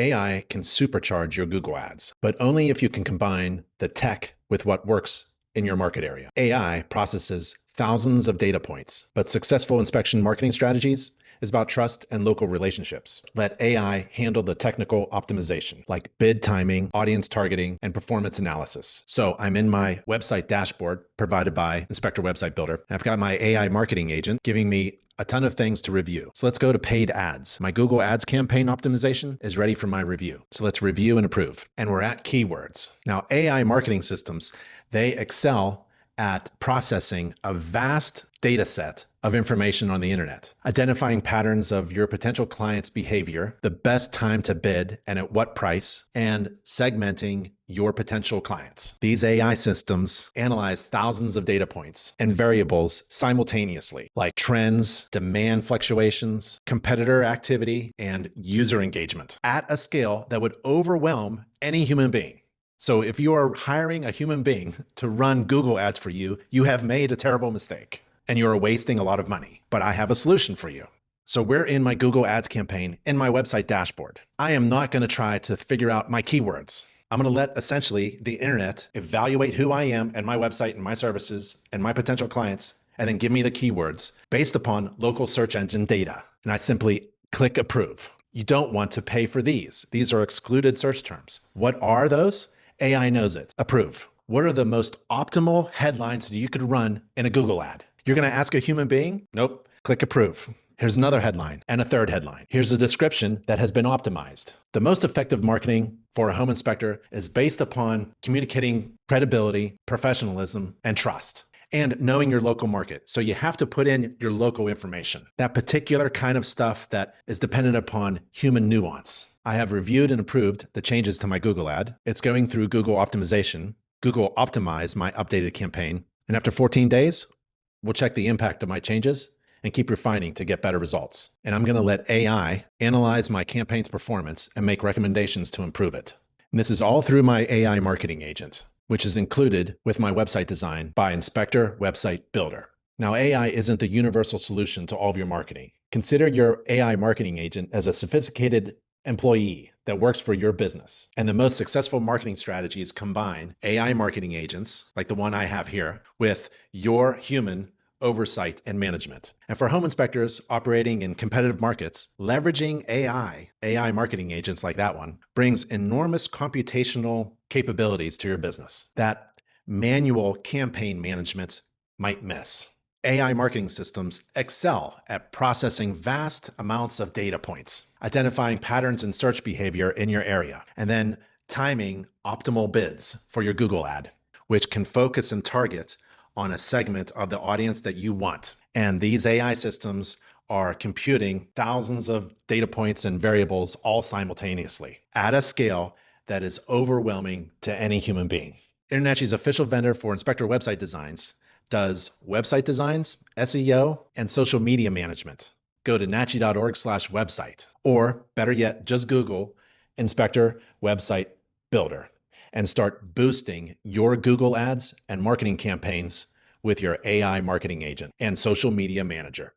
AI can supercharge your Google ads, but only if you can combine the tech with what works in your market area. AI processes thousands of data points, but successful inspection marketing strategies is about trust and local relationships. Let AI handle the technical optimization, like bid timing, audience targeting, and performance analysis. So I'm in my website dashboard provided by Inspector Website Builder. I've got my AI marketing agent giving me a ton of things to review. So let's go to paid ads. My Google Ads campaign optimization is ready for my review. So let's review and approve. And we're at keywords. Now, AI marketing systems, they excel at processing a vast data set of information on the internet, identifying patterns of your potential client's behavior, the best time to bid and at what price, and segmenting your potential clients. These AI systems analyze thousands of data points and variables simultaneously, like trends, demand fluctuations, competitor activity, and user engagement at a scale that would overwhelm any human being. So if you are hiring a human being to run Google ads for you, you have made a terrible mistake and you are wasting a lot of money. But I have a solution for you. So we're in my Google Ads campaign in my website dashboard. I am not going to try to figure out my keywords. I'm going to let essentially the internet evaluate who I am and my website and my services and my potential clients, and then give me the keywords based upon local search engine data. And I simply click approve. You don't want to pay for these. These are excluded search terms. What are those? AI knows it. Approve. What are the most optimal headlines that you could run in a Google ad? You're going to ask a human being? Nope. Click approve. Here's another headline and a third headline. Here's a description that has been optimized. The most effective marketing for a home inspector is based upon communicating credibility, professionalism, and trust, and knowing your local market. So you have to put in your local information, that particular kind of stuff that is dependent upon human nuance. I have reviewed and approved the changes to my Google ad. It's going through Google optimization. Google optimized my updated campaign. And after 14 days, we'll check the impact of my changes and keep refining to get better results. And I'm going to let AI analyze my campaign's performance and make recommendations to improve it. And this is all through my AI marketing agent, which is included with my website design by Inspector Website Builder. Now, AI isn't the universal solution to all of your marketing. Consider your AI marketing agent as a sophisticated employee that works for your business. And the most successful marketing strategies combine AI marketing agents, like the one I have here, with your human oversight and management. And for home inspectors operating in competitive markets, leveraging AI marketing agents like that one brings enormous computational capabilities to your business that manual campaign management might miss. AI marketing systems excel at processing vast amounts of data points, identifying patterns in search behavior in your area, and then timing optimal bids for your Google ad, which can focus and target on a segment of the audience that you want. And these AI systems are computing thousands of data points and variables all simultaneously at a scale that is overwhelming to any human being. InterNACHI's official vendor for Inspector Website Designs does website designs, SEO, and social media management. Go to nachi.org/website, or better yet, just Google Inspector Website Builder and start boosting your Google ads and marketing campaigns with your AI marketing agent and social media manager.